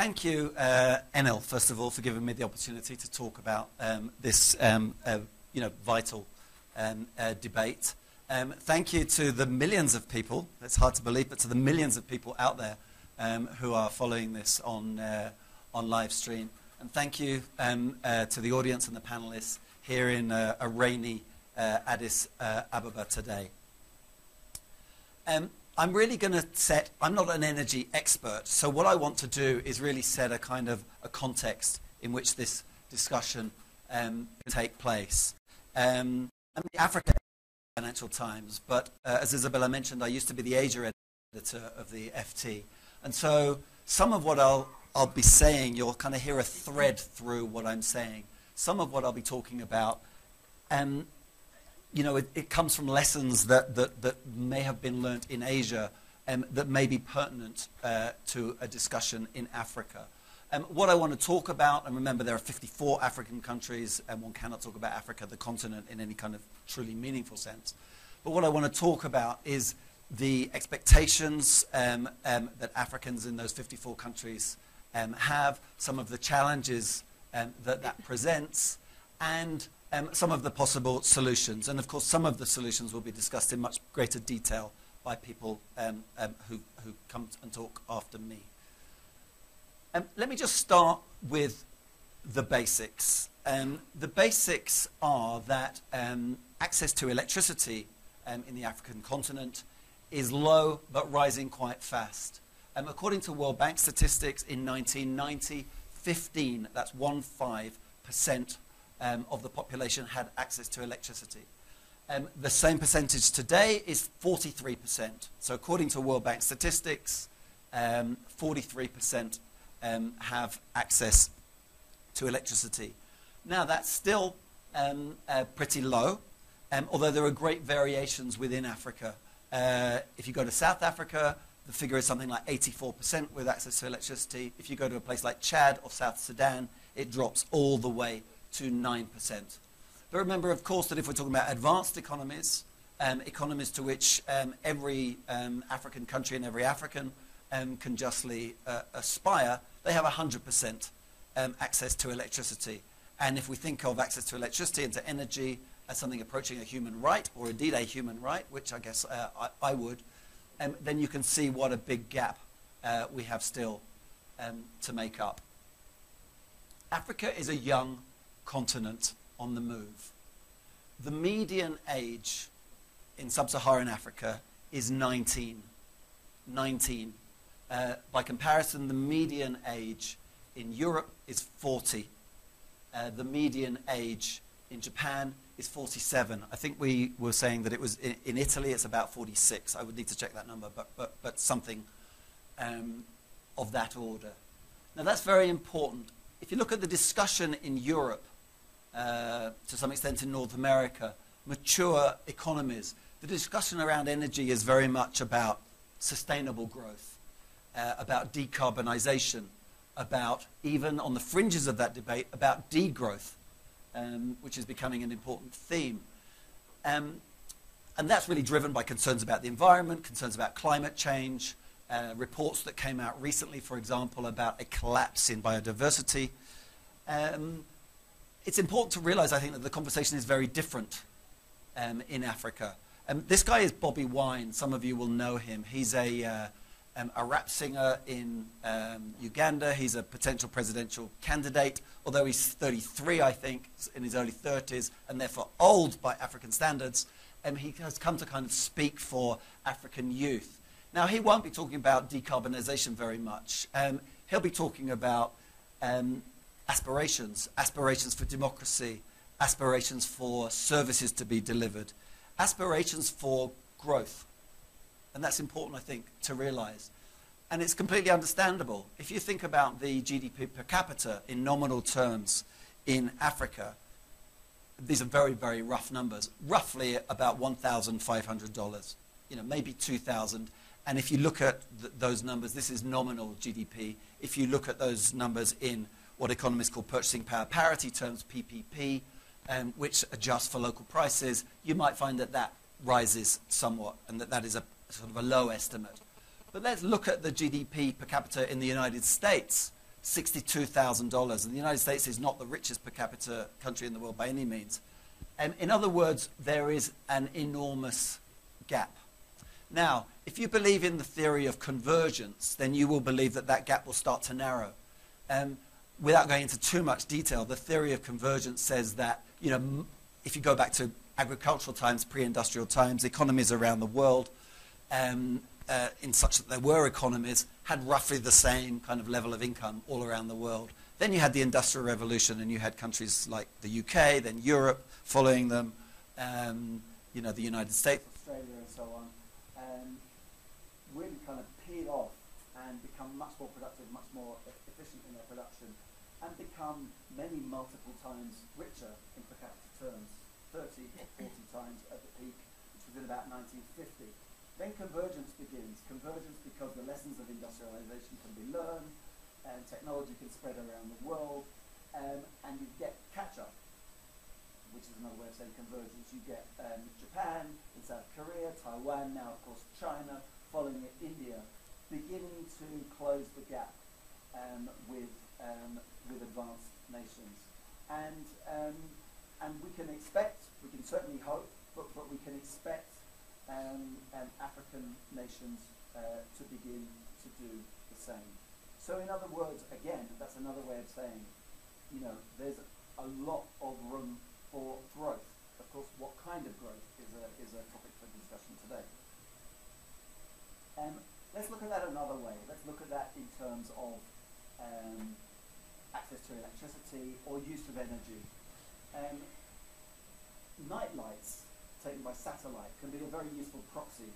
thank you, Enel, first of all, for giving me the opportunity to talk about this vital debate. Thank you to the millions of people, it's hard to believe, but to the millions of people out there who are following this on live stream. And thank you to the audience and the panelists here in a rainy Addis Ababa today. I'm really going to set, I'm not an energy expert, so what I want to do is really set a kind of a context in which this discussion can take place. I'm the Africa Financial Times, but as Isabella mentioned, I used to be the Asia editor of the FT. And so some of what I'll be saying, you'll kind of hear a thread through what I'm saying. Some of what I'll be talking about, it comes from lessons that may have been learnt in Asia that may be pertinent to a discussion in Africa. What I want to talk about, and remember there are 54 African countries, and one cannot talk about Africa, the continent, in any kind of truly meaningful sense. But what I want to talk about is the expectations that Africans in those 54 countries have, some of the challenges that presents, and some of the possible solutions. And of course, some of the solutions will be discussed in much greater detail by people who come and talk after me. Let me just start with the basics. The basics are that access to electricity in the African continent is low but rising quite fast. According to World Bank statistics, in 1990, 15% of the population had access to electricity. The same percentage today is 43%. So according to World Bank statistics, 43% have access to electricity. Now that's still pretty low, although there are great variations within Africa. If you go to South Africa, the figure is something like 84% with access to electricity. If you go to a place like Chad or South Sudan, it drops all the way to 9%. But remember, of course, that if we're talking about advanced economies, economies to which every African country and every African can justly aspire, they have 100% access to electricity. And if we think of access to electricity and to energy as something approaching a human right, or indeed a human right, which I guess I would, then you can see what a big gap we have still to make up. Africa is a young continent on the move. The median age in sub-Saharan Africa is 19. 19. By comparison, the median age in Europe is 40. The median age in Japan is 47. I think we were saying that it was in Italy it's about 46. I would need to check that number, but something of that order. Now that's very important. If you look at the discussion in Europe, to some extent in North America, mature economies, the discussion around energy is very much about sustainable growth, about decarbonization, about, even on the fringes of that debate, about degrowth, which is becoming an important theme. And that's really driven by concerns about the environment, concerns about climate change, reports that came out recently, for example, about a collapse in biodiversity. It's important to realize, I think, that the conversation is very different in Africa. This guy is Bobby Wine. Some of you will know him. He's a rap singer in Uganda. He's a potential presidential candidate, although he's 33, I think, in his early 30s, and therefore old by African standards. He has come to kind of speak for African youth. Now, he won't be talking about decarbonization very much. He'll be talking about aspirations for democracy, aspirations for services to be delivered, aspirations for growth. And that's important, I think, to realize. And it's completely understandable. If you think about the GDP per capita in nominal terms in Africa, these are very, very rough numbers, roughly about $1,500, maybe $2,000. And if you look at those numbers, this is nominal GDP. If you look at those numbers in what economists call purchasing power parity terms, PPP, which adjust for local prices, you might find that that rises somewhat, and that is a sort of a low estimate. But let's look at the GDP per capita in the United States. $62,000. And the United States is not the richest per capita country in the world by any means. In other words, there is an enormous gap. Now, if you believe in the theory of convergence, then you will believe that that gap will start to narrow. Without going into too much detail, the theory of convergence says that, you know, if you go back to agricultural times, pre-industrial times, economies around the world, in such that there were economies, had roughly the same kind of level of income all around the world. Then you had the Industrial Revolution, and you had countries like the UK, then Europe following them, you know, the United States, Australia, and so on, really kind of peel off and become much more productive, much more efficient in their production, and become many multiple times richer in per capita terms, 30 or 40 times at the peak, which was in about 1950. Then convergence begins. Convergence because the lessons of industrialization can be learned, and technology can spread around the world, and you get catch-up, which is another way of saying convergence. You get Japan and South Korea, Taiwan, now of course China, following it India, beginning to close the gap with advanced nations. And we can expect, we can certainly hope, but we can expect African nations to begin to do the same. So in other words, again, that's another way of saying, you know, there's a lot of room for growth. Of course, what kind of growth is a topic for discussion today. Let's look at that another way. Let's look at that in terms of access to electricity or use of energy. Night lights taken by satellite can be a very useful proxy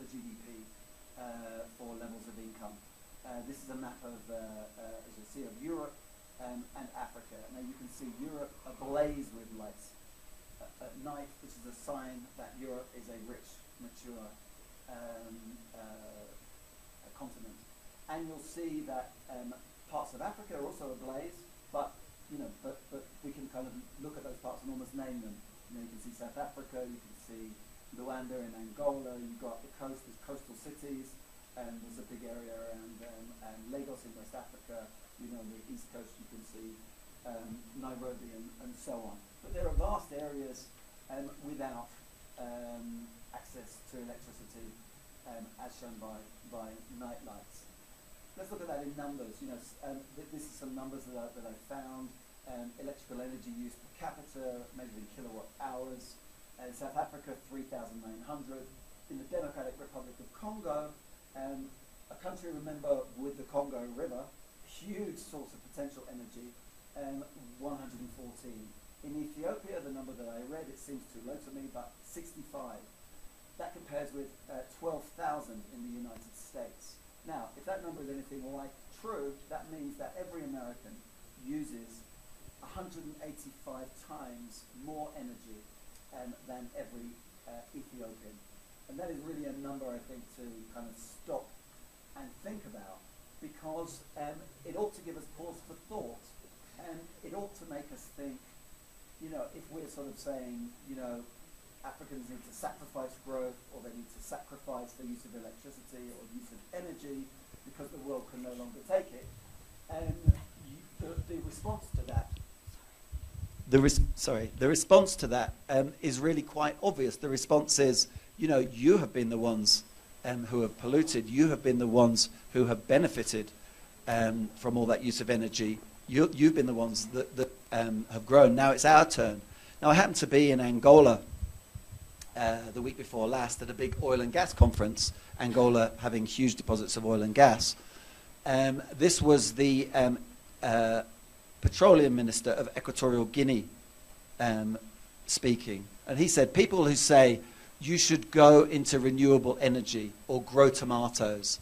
for GDP for levels of income. This is a map of, as you see, of Europe and Africa. Now you can see Europe ablaze with lights at night, which is a sign that Europe is a rich, mature continent. And you'll see that parts of Africa are also ablaze, but you know, but we can kind of look at those parts and almost name them. You know, you can see South Africa, you can see Luanda in Angola, you go up the coast, there's coastal cities, and there's a big area around Lagos in West Africa. You know, on the east coast you can see Nairobi and so on. But there are vast areas without access to electricity, as shown by night lights. Let's look at that in numbers. You know, this is some numbers that I found. Electrical energy use per capita, measured in kilowatt hours. In South Africa, 3,900. In the Democratic Republic of Congo, a country, remember, with the Congo River, huge source of potential energy, 114. In Ethiopia, the number that I read, it seems too low to me, but 65. That compares with 12,000 in the United States. Now, if that number is anything like true, that means that every American uses 185 times more energy than every Ethiopian. And that is really a number, I think, to kind of stop and think about, because it ought to give us pause for thought, and it ought to make us think, you know, if we're sort of saying, you know, Africans need to sacrifice growth, or they need to sacrifice the use of electricity or use of energy because the world can no longer take it, the response to that the response to that is really quite obvious. The response is, you know, you have been the ones who have polluted. You have been the ones who have benefited from all that use of energy. You've been the ones that have grown. Now it's our turn. Now I happened to be in Angola the week before last at a big oil and gas conference, Angola having huge deposits of oil and gas. This was the petroleum minister of Equatorial Guinea speaking. And he said, people who say you should go into renewable energy or grow tomatoes,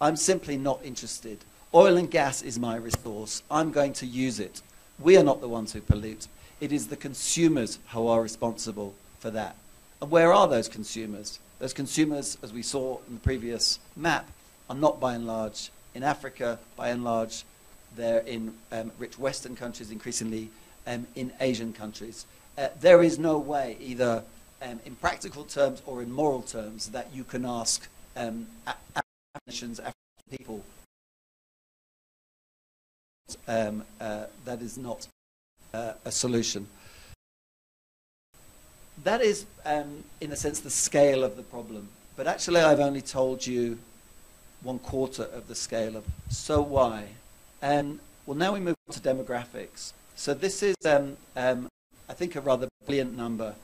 I'm simply not interested. Oil and gas is my resource. I'm going to use it. We are not the ones who pollute. It is the consumers who are responsible for that. And where are those consumers? Those consumers, as we saw in the previous map, are not by and large in Africa. By and large, they're in rich Western countries, increasingly in Asian countries. There is no way, either in practical terms or in moral terms, that you can ask African nations, African people, a solution. That is, in a sense, the scale of the problem. But actually, I've only told you 1/4 of the scale of. So why? Well, now we move on to demographics. So this is, I think, a rather brilliant number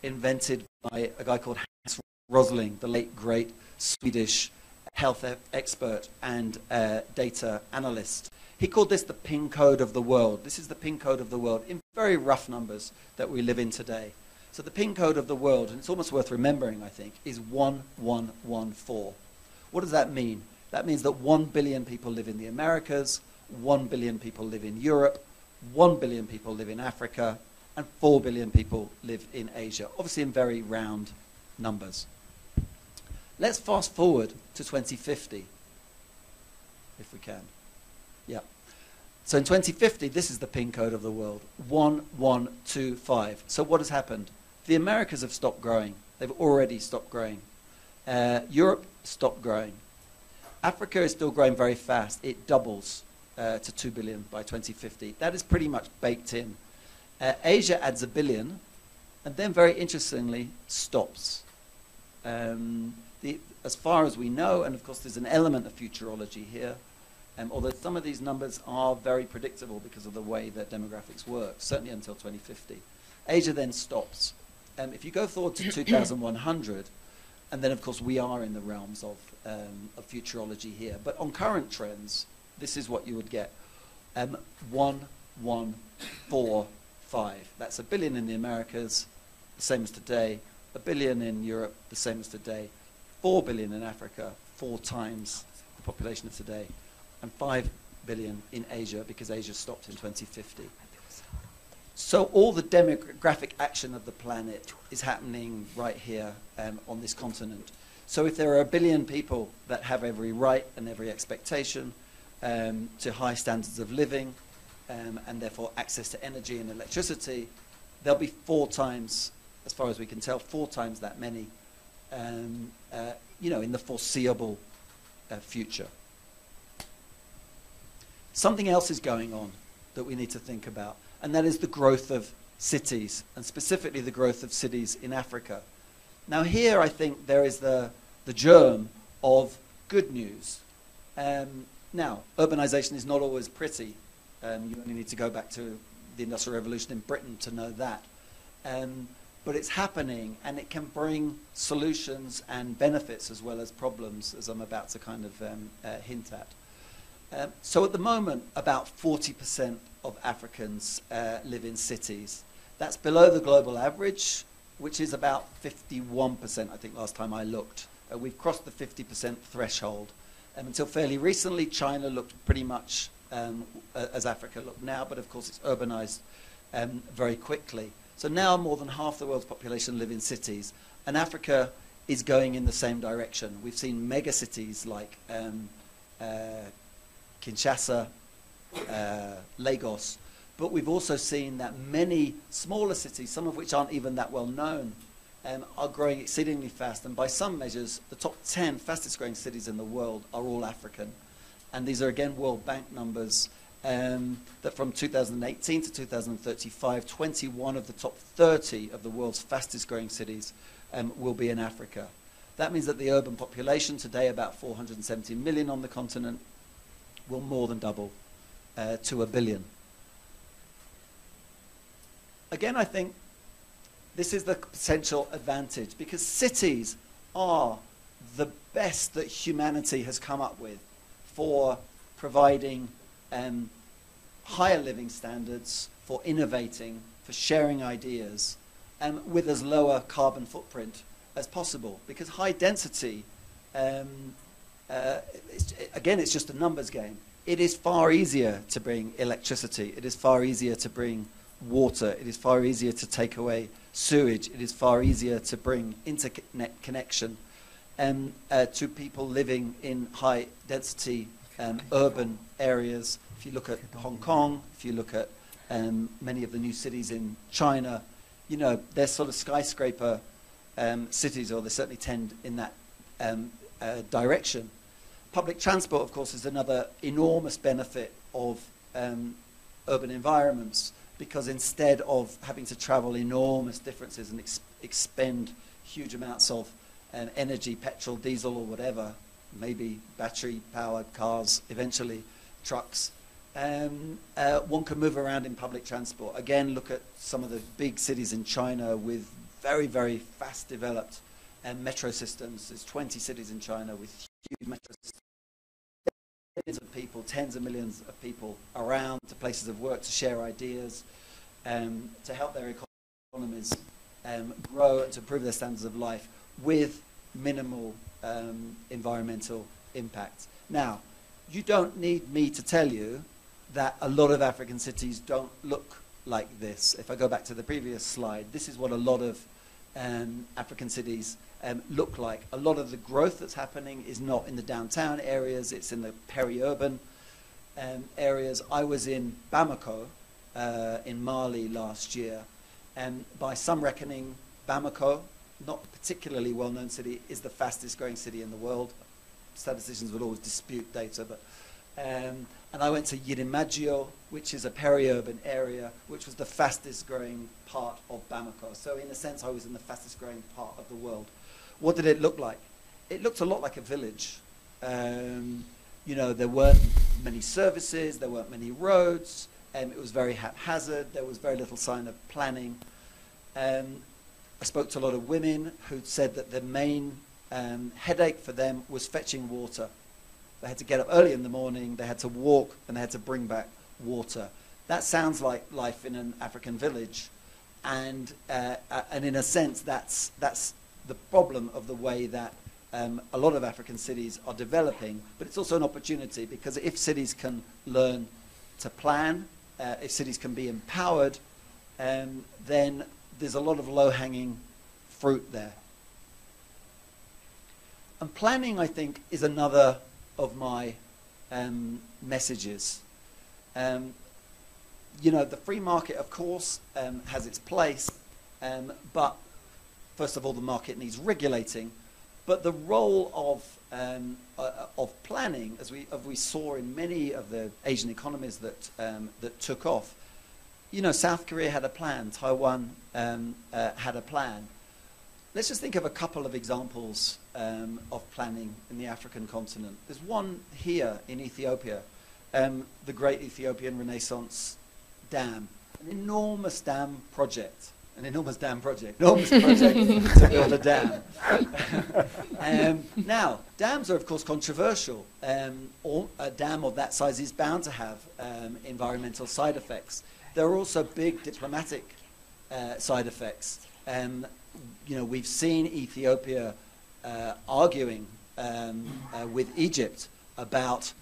invented by a guy called Hans Rosling, the late great Swedish health expert and data analyst. He called this the pin code of the world. This is the pin code of the world in very rough numbers that we live in today. So the pin code of the world, and it's almost worth remembering, I think, is 1114. What does that mean? That means that 1 billion people live in the Americas, 1 billion people live in Europe, 1 billion people live in Africa, and 4 billion people live in Asia, obviously in very round numbers. Let's fast forward to 2050, if we can. Yeah. So in 2050, this is the pin code of the world, 1125. So what has happened? The Americas have stopped growing. They've already stopped growing. Europe stopped growing. Africa is still growing very fast. It doubles to 2 billion by 2050. That is pretty much baked in. Asia adds 1 billion, and then very interestingly, stops. As far as we know, and of course there's an element of futurology here, although some of these numbers are very predictable because of the way that demographics work, certainly until 2050. Asia then stops. If you go forward to 2100, and then of course we are in the realms of futurology here, but on current trends, this is what you would get. 1145. That's 1 billion in the Americas, the same as today. 1 billion in Europe, the same as today. 4 billion in Africa, 4 times the population of today. And 5 billion in Asia, because Asia stopped in 2050. So all the demographic action of the planet is happening right here on this continent. So if there are 1 billion people that have every right and every expectation to high standards of living, and therefore access to energy and electricity, there'll be 4 times, as far as we can tell, 4 times that many, in the foreseeable future. Something else is going on that we need to think about, and that is the growth of cities, and specifically the growth of cities in Africa. Now here I think there is the germ of good news. Now, urbanization is not always pretty. You only need to go back to the Industrial Revolution in Britain to know that. But it's happening, and it can bring solutions and benefits as well as problems, as I'm about to kind of hint at. So at the moment, about 40% of Africans live in cities. That's below the global average, which is about 51%, I think, last time I looked. We've crossed the 50% threshold. Until fairly recently, China looked pretty much as Africa looked now, but of course it's urbanized very quickly. So now more than half the world's population live in cities, and Africa is going in the same direction. We've seen mega cities like Kinshasa, Lagos, but we've also seen that many smaller cities, some of which aren't even that well known, are growing exceedingly fast. And by some measures, the top 10 fastest growing cities in the world are all African. And these are, again, World Bank numbers, that from 2018 to 2035, 21 of the top 30 of the world's fastest growing cities will be in Africa. That means that the urban population today, about 470 million on the continent, will more than double to 1 billion. Again, I think this is the potential advantage, because cities are the best that humanity has come up with for providing higher living standards, for innovating, for sharing ideas, with as low a carbon footprint as possible. Because high density, again, it's just a numbers game. It is far easier to bring electricity. It is far easier to bring water. It is far easier to take away sewage. It is far easier to bring internet connection to people living in high density urban areas. If you look at Hong Kong, if you look at many of the new cities in China, you know, they're sort of skyscraper cities, or they certainly tend in that direction. Public transport, of course, is another enormous benefit of urban environments, because instead of having to travel enormous differences and expend huge amounts of energy, petrol, diesel, or whatever, maybe battery-powered cars, eventually trucks, one can move around in public transport. Again, look at some of the big cities in China with very, very fast developed metro systems. There's 20 cities in China with huge metro systems. Millions of people, tens of millions of people around to places of work to share ideas, to help their economies grow and to improve their standards of life with minimal environmental impact. Now, you don't need me to tell you that a lot of African cities don't look like this. If I go back to the previous slide, this is what a lot of African cities look like. A lot of the growth that's happening is not in the downtown areas, it's in the peri-urban areas. I was in Bamako in Mali last year, and by some reckoning, Bamako, not a particularly well-known city, is the fastest growing city in the world. Statisticians will always dispute data, but and I went to Yirimagio, which is a peri-urban area, which was the fastest growing part of Bamako. So in a sense, I was in the fastest growing part of the world. What did it look like? It looked a lot like a village. You know, there weren't many services, there weren't many roads, it was very haphazard, there was very little sign of planning. I spoke to a lot of women who said that the main headache for them was fetching water. They had to get up early in the morning, they had to walk, and they had to bring back water. That sounds like life in an African village, and in a sense, that's the problem of the way that a lot of African cities are developing. But it's also an opportunity, because if cities can learn to plan, if cities can be empowered, then there's a lot of low-hanging fruit there. And planning, I think, is another of my messages. You know, the free market, of course, has its place, but first of all, the market needs regulating. But the role of planning, as we saw in many of the Asian economies that took off, you know, South Korea had a plan, Taiwan had a plan. Let's just think of a couple of examples of planning in the African continent. There's one here in Ethiopia, the Great Ethiopian Renaissance Dam, an enormous project to build a dam. Now, dams are of course controversial. A dam of that size is bound to have environmental side effects. There are also big diplomatic side effects. You know, we've seen Ethiopia arguing with Egypt about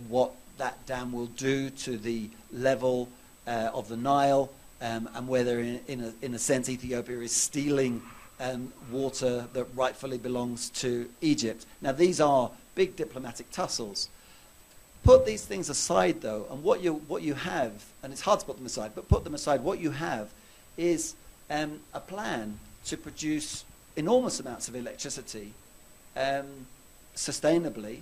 what that dam will do to the level of the Nile, and whether, in a sense, Ethiopia is stealing water that rightfully belongs to Egypt. Now, these are big diplomatic tussles. Put these things aside, though, and what you have, and it's hard to put them aside, but put them aside, what you have is a plan to produce enormous amounts of electricity sustainably,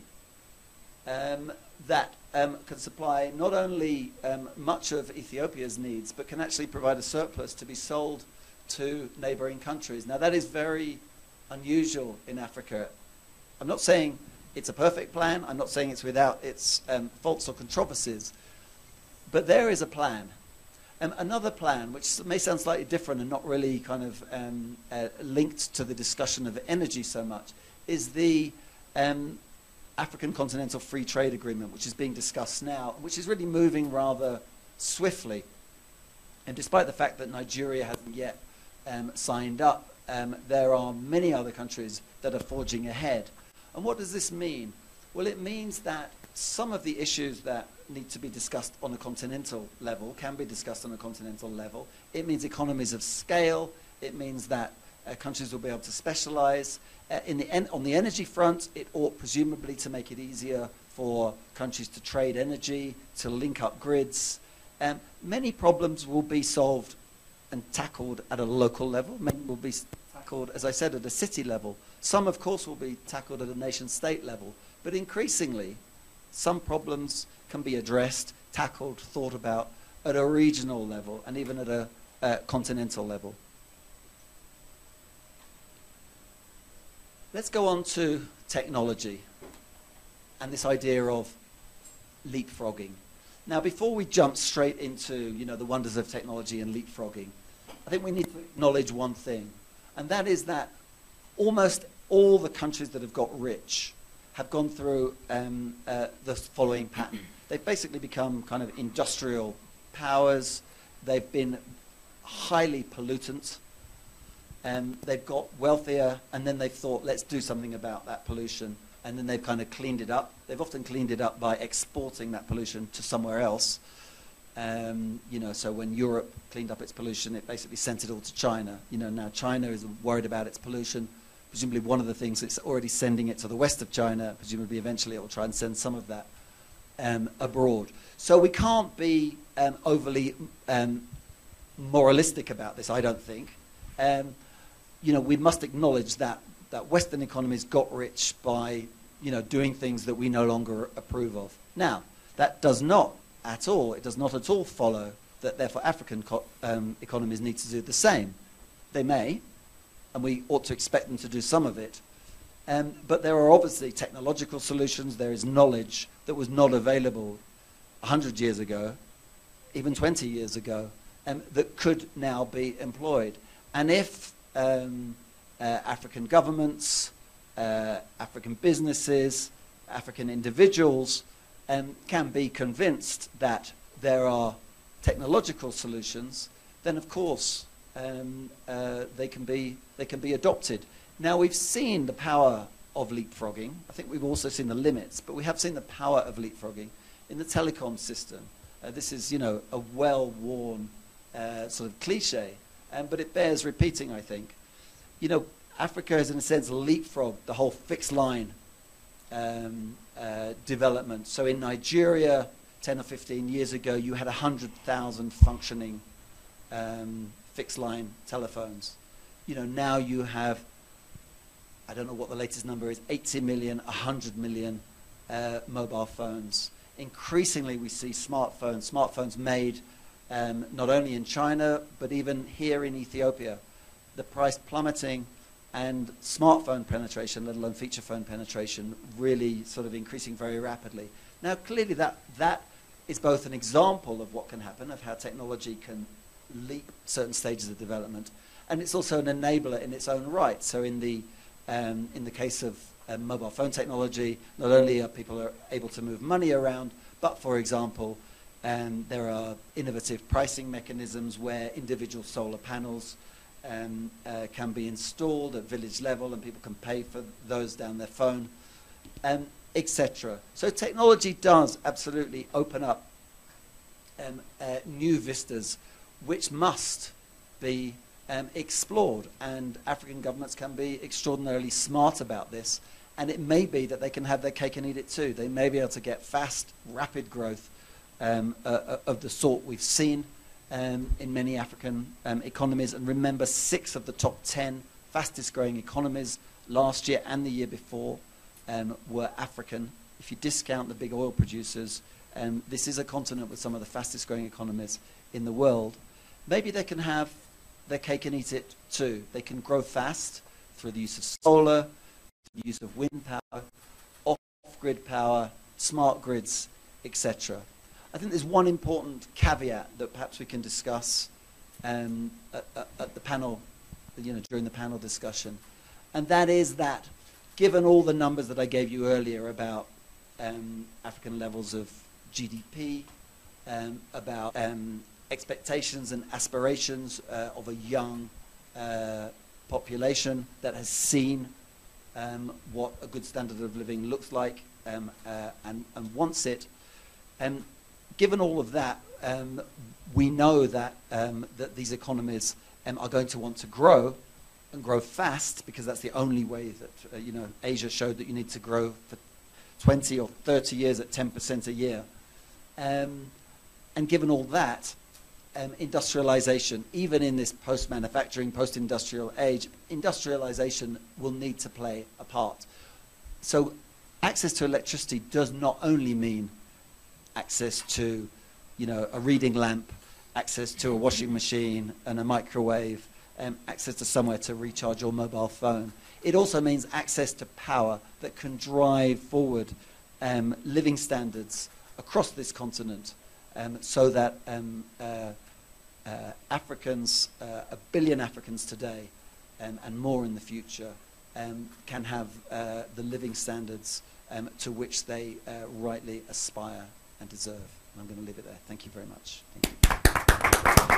that can supply not only much of Ethiopia's needs, but can actually provide a surplus to be sold to neighboring countries. Now, that is very unusual in Africa. I'm not saying it's a perfect plan. I'm not saying it's without its faults or controversies. But there is a plan. Another plan, which may sound slightly different and not really kind of linked to the discussion of energy so much, is the African Continental Free Trade Agreement, which is being discussed now, which is really moving rather swiftly. And despite the fact that Nigeria hasn't yet signed up, there are many other countries that are forging ahead. And what does this mean? Well, it means that some of the issues that need to be discussed on a continental level can be discussed on a continental level. It means economies of scale. It means that countries will be able to specialize. On the energy front, it ought presumably to make it easier for countries to trade energy, to link up grids. Many problems will be solved and tackled at a local level. Many will be tackled, as I said, at a city level. Some, of course, will be tackled at a nation-state level. But increasingly, some problems can be addressed tackled, thought about at a regional level and even at a continental level. Let's go on to technology and this idea of leapfrogging. Now, before we jump straight into, the wonders of technology and leapfrogging, I think we need to acknowledge one thing, and that is that almost all the countries that have got rich have gone through the following pattern. They've basically become kind of industrial powers. They've been highly pollutant. They've got wealthier, and then they've thought, let's do something about that pollution. And then they've kind of cleaned it up. They've often cleaned it up by exporting that pollution to somewhere else. So when Europe cleaned up its pollution, it basically sent it all to China. Now China is worried about its pollution. Presumably one of the things, it's already sending it to the west of China. Presumably eventually it will try and send some of that abroad. So we can't be overly moralistic about this, I don't think. We must acknowledge that Western economies got rich by, doing things that we no longer approve of. Now, that does not at all follow that therefore African economies need to do the same. They may, and we ought to expect them to do some of it. But there are obviously technological solutions. There is knowledge that was not available 100 years ago, even 20 years ago, that could now be employed. And if African governments, African businesses, African individuals can be convinced that there are technological solutions, then of course they can be adopted. Now, we've seen the power of leapfrogging. I think we've also seen the limits, but we have seen the power of leapfrogging in the telecom system. This is, a well-worn sort of cliche, but it bears repeating, I think. Africa has, in a sense, leapfrogged the whole fixed line development. So in Nigeria, 10 or 15 years ago, you had 100,000 functioning fixed line telephones. Now you have, I don't know what the latest number is, 80 million, 100 million mobile phones. Increasingly, we see smartphones made not only in China, but even here in Ethiopia. The price plummeting and smartphone penetration, let alone feature phone penetration, really sort of increasing very rapidly. Now, clearly that is both an example of what can happen, of how technology can leap certain stages of development, and it's also an enabler in its own right. So in the case of mobile phone technology, not only are people able to move money around, but for example, there are innovative pricing mechanisms where individual solar panels can be installed at village level, and people can pay for those down their phone, etc. So technology does absolutely open up new vistas, which must be explored, and African governments can be extraordinarily smart about this, and it may be that they can have their cake and eat it too. They may be able to get fast, rapid growth of the sort we've seen in many African economies. And remember, 6 of the top 10 fastest growing economies last year and the year before were African. If you discount the big oil producers, this is a continent with some of the fastest growing economies in the world. Maybe they can have their cake and eat it too. They can grow fast through the use of solar, the use of wind power, off-grid power, smart grids, etc. I think there's one important caveat that perhaps we can discuss at the panel, during the panel discussion, and that is that given all the numbers that I gave you earlier about African levels of GDP, about expectations and aspirations of a young population that has seen what a good standard of living looks like and wants it. Given all of that, we know that that these economies are going to want to grow and grow fast, because that's the only way that Asia showed that you need to grow for 20 or 30 years at 10% a year. And given all that, industrialization, even in this post-manufacturing, post-industrial age, industrialization will need to play a part. So access to electricity does not only mean access to you know, a reading lamp, access to a washing machine and a microwave, access to somewhere to recharge your mobile phone. It also means access to power that can drive forward living standards across this continent, so that Africans, 1 billion Africans today, and more in the future, can have the living standards to which they rightly aspire and deserve. And I'm going to leave it there. Thank you very much. Thank you.